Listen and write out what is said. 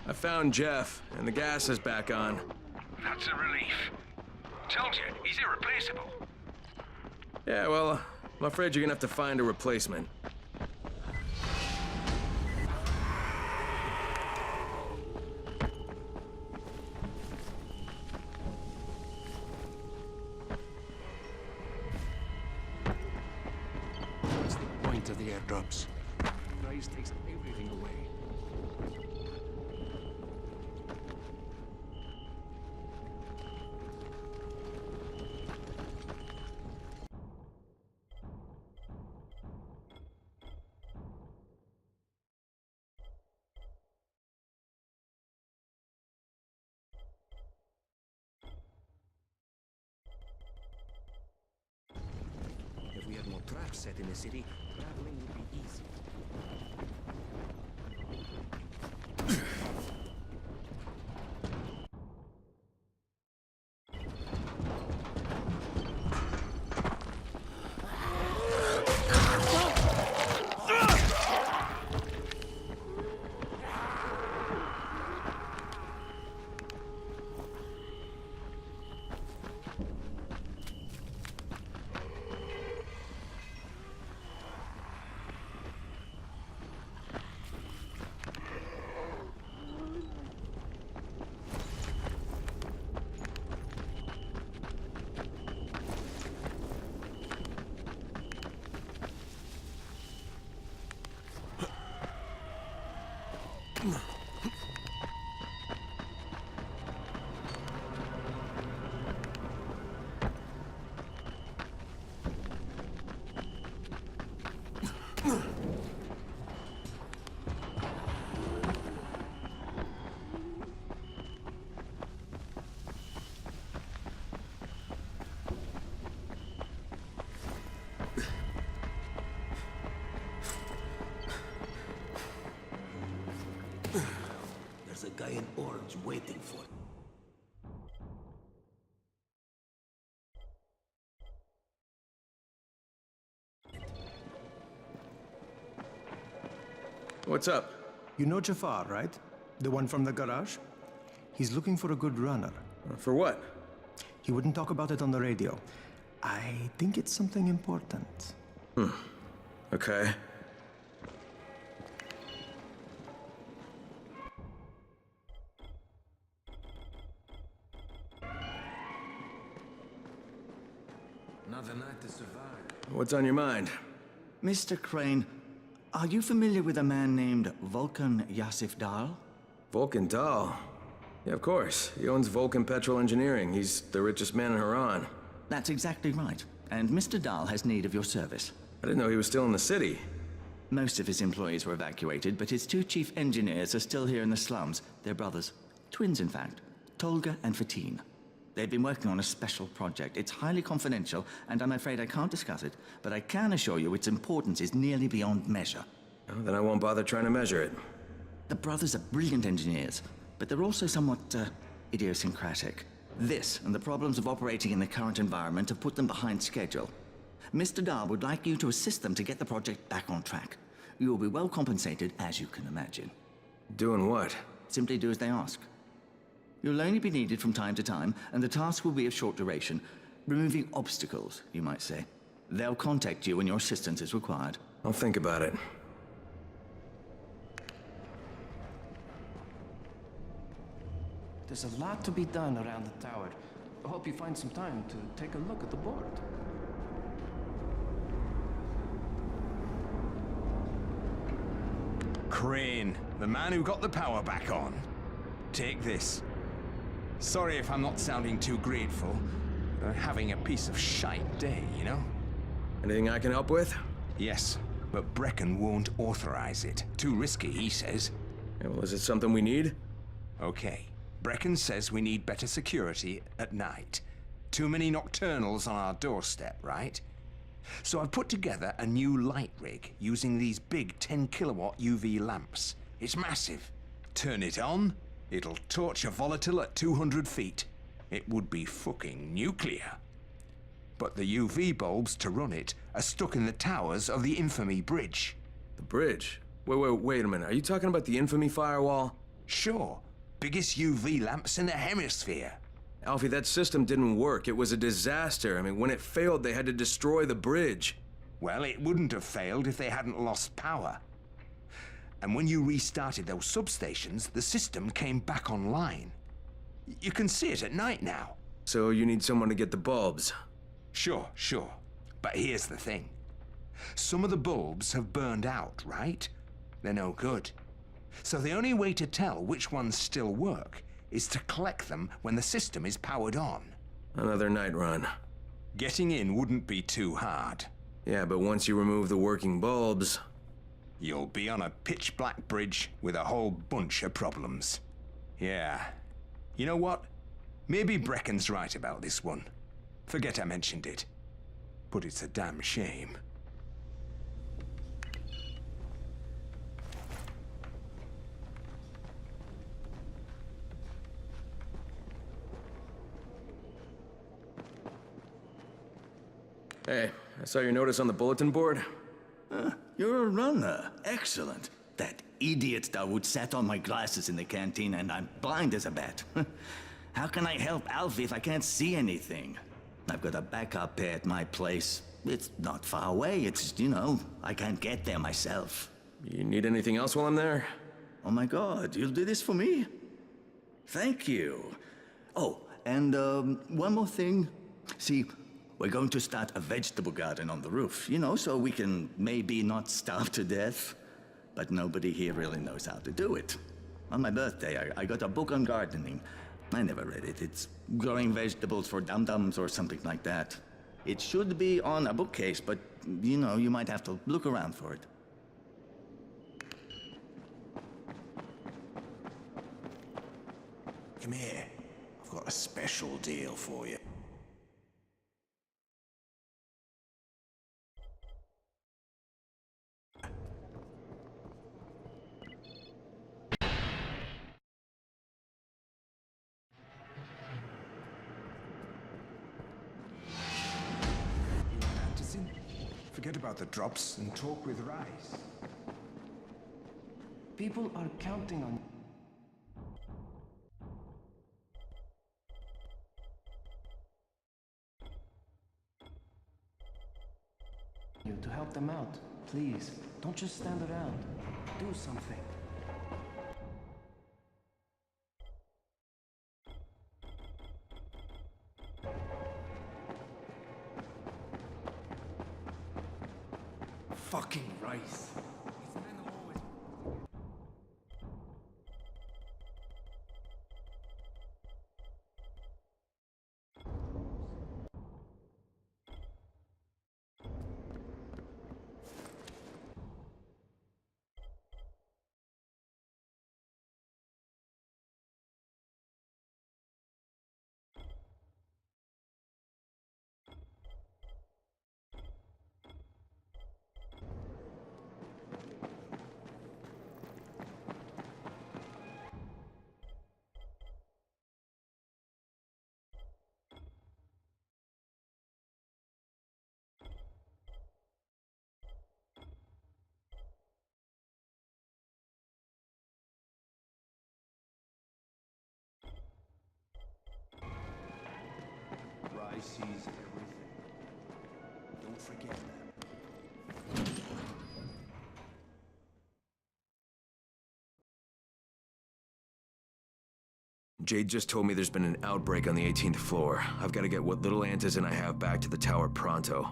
I found Jeff, and the gas is back on. That's a relief. Told you, he's irreplaceable. Yeah, well, I'm afraid you're gonna have to find a replacement. What's the point of the airdrops? Price takes everything away. If we had more traps set in the city, traveling would be easy. There's a guy in orange waiting for you. What's up? You know Jafar, right? The one from the garage? He's looking for a good runner. For what? He wouldn't talk about it on the radio. I think it's something important. Okay. Another night to survive. What's on your mind? Mr. Crane, are you familiar with a man named Vulcan Yasif Dahl? Vulcan Dahl? Yeah, of course. He owns Vulcan Petrol Engineering. He's the richest man in Haran. That's exactly right. And Mr. Dahl has need of your service. I didn't know he was still in the city. Most of his employees were evacuated, but his two chief engineers are still here in the slums. They're brothers. Twins, in fact. Tolga and Fatin. They've been working on a special project. It's highly confidential, and I'm afraid I can't discuss it, but I can assure you its importance is nearly beyond measure. Oh, then I won't bother trying to measure it. The brothers are brilliant engineers, but they're also somewhat, idiosyncratic. This and the problems of operating in the current environment have put them behind schedule. Mr. Dahl would like you to assist them to get the project back on track. You will be well compensated, as you can imagine. Doing what? Simply do as they ask. You'll only be needed from time to time, and the task will be of short duration. Removing obstacles, you might say. They'll contact you when your assistance is required. I'll think about it. There's a lot to be done around the tower. I hope you find some time to take a look at the board. Crane, the man who got the power back on. Take this. Sorry if I'm not sounding too grateful. Having a piece of shite day, you know? Anything I can help with? Yes, but Brecken won't authorize it. Too risky, he says. Yeah, well, is it something we need? Okay. Brecken says we need better security at night. Too many nocturnals on our doorstep, right? So I've put together a new light rig using these big 10-kilowatt UV lamps. It's massive. Turn it on, it'll torch a volatile at 200 feet. It would be fucking nuclear. But the UV bulbs to run it are stuck in the towers of the Infamy Bridge. The bridge? Wait a minute. Are you talking about the Infamy firewall? Sure. Biggest UV lamps in the hemisphere. Alfie, that system didn't work. It was a disaster. I mean, when it failed, they had to destroy the bridge. Well, it wouldn't have failed if they hadn't lost power. And when you restarted those substations, the system came back online. You can see it at night now. So you need someone to get the bulbs. Sure. But here's the thing. Some of the bulbs have burned out, right? They're no good. So the only way to tell which ones still work is to collect them when the system is powered on. Another night run. Getting in wouldn't be too hard. Yeah, but once you remove the working bulbs... You'll be on a pitch-black bridge with a whole bunch of problems. Yeah. You know what? Maybe Brecken's right about this one. Forget I mentioned it. But it's a damn shame. Hey, I saw your notice on the bulletin board. You're a runner. Excellent. That idiot Dawood sat on my glasses in the canteen and I'm blind as a bat. How can I help Alfie if I can't see anything? I've got a backup pair at my place. It's not far away. It's, I can't get there myself. You need anything else while I'm there? Oh my God, you'll do this for me? Thank you. Oh, and one more thing. See, we're going to start a vegetable garden on the roof, so we can maybe not starve to death. But nobody here really knows how to do it. On my birthday, I got a book on gardening. I never read it. It's growing vegetables for dum-dums or something like that. It should be on a bookcase, but, you might have to look around for it. Come here. I've got a special deal for you. Anderson, forget about the drops and talk with Rice. People are counting on you to help them out. Please, don't just stand around. Do something. Fucking Rice. Rice sees everything. Don't forget that. Jade just told me there's been an outbreak on the 18th floor. I've got to get what little antizin I have back to the tower pronto.